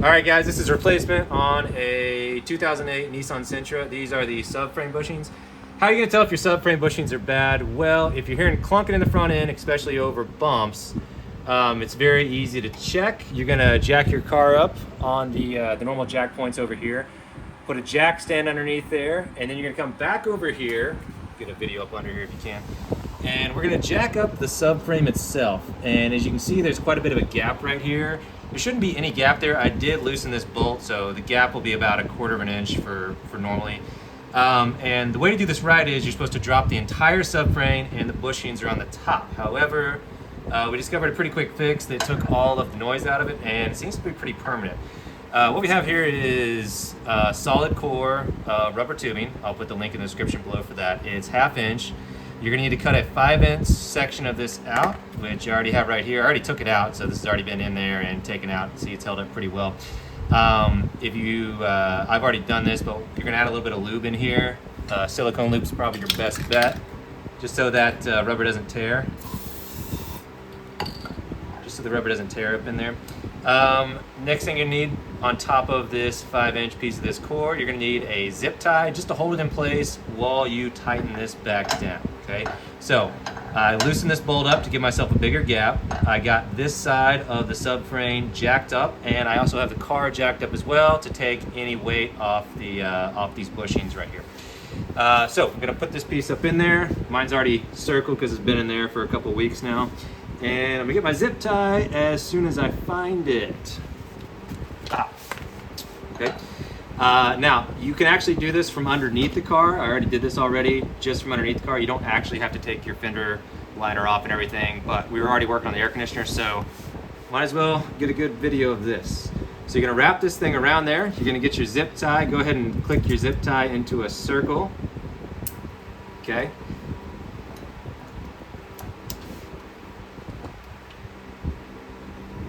All right, guys, this is replacement on a 2008 Nissan Sentra. These are the subframe bushings. How are you gonna tell if your subframe bushings are bad? Well, if you're hearing clunking in the front end, especially over bumps, it's very easy to check. You're gonna jack your car up on the normal jack points over here, put a jack stand underneath there, and then you're gonna come back over here, get a video up under here if you can, and we're gonna jack up the subframe itself. And as you can see, there's quite a bit of a gap right here. There shouldn't be any gap there. I did loosen this bolt, so the gap will be about 1/4 of an inch for normally. And the way to do this right is you're supposed to drop the entire subframe and the bushings are on the top. However, we discovered a pretty quick fix that took all of the noise out of it, and it seems to be pretty permanent. What we have here is solid core rubber tubing. I'll put the link in the description below for that. It's 1/2 inch. You're gonna need to cut a 5-inch section of this out, which you already have right here. I already took it out, so this has already been in there and taken out. See, it's held up pretty well. I've already done this, but you're gonna add a little bit of lube in here. Silicone lube is probably your best bet, just so that rubber doesn't tear. Just so the rubber doesn't tear up in there. Next thing you need on top of this 5-inch piece of this core, you're gonna need a zip tie just to hold it in place while you tighten this back down, okay? So I loosened this bolt up to give myself a bigger gap. I got this side of the subframe jacked up, and I also have the car jacked up as well to take any weight off these bushings right here. So I'm gonna put this piece up in there. Mine's already circled because it's been in there for a couple weeks now. And I'm gonna get my zip tie as soon as I find it. Okay. Now, you can actually do this from underneath the car. I already did this already, just from underneath the car. You don't actually have to take your fender liner off and everything, but we were already working on the air conditioner, so might as well get a good video of this. So you're gonna wrap this thing around there. You're gonna get your zip tie. Go ahead and click your zip tie into a circle. Okay.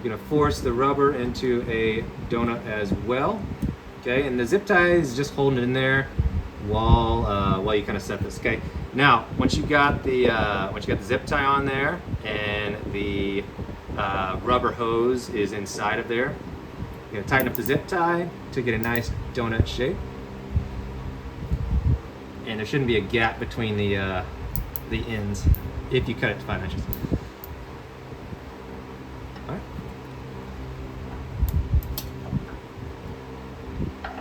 You're gonna force the rubber into a donut as well. Okay, and the zip tie is just holding it in there while you kind of set this. Okay, now once you got the zip tie on there and the rubber hose is inside of there, you're gonna tighten up the zip tie to get a nice donut shape. And there shouldn't be a gap between the ends if you cut it to 5 inches. All right.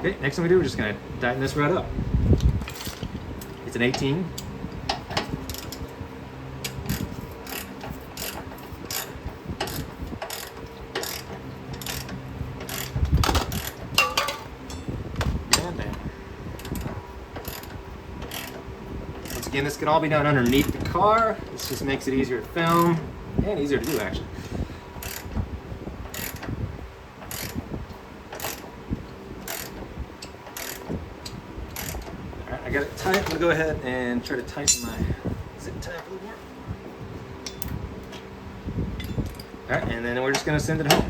Okay, next thing we do, we're just gonna tighten this right up. It's an 18. And down. Once again, this can all be done underneath the car. This just makes it easier to film and easier to do, actually. I got it tight. I'm gonna go ahead and try to tighten my zip tie up a little more. All right, and then we're just gonna send it home.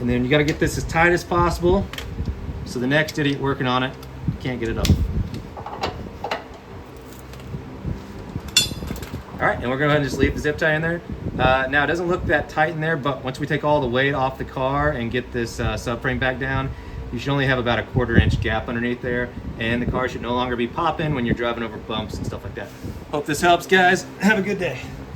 And then you gotta get this as tight as possible, so the next idiot working on it can't get it up. All right, and we're gonna go ahead and just leave the zip tie in there. Now it doesn't look that tight in there, but once we take all the weight off the car and get this subframe back down, you should only have about 1/4 inch gap underneath there, and the car should no longer be popping when you're driving over bumps and stuff like that. Hope this helps, guys. Have a good day.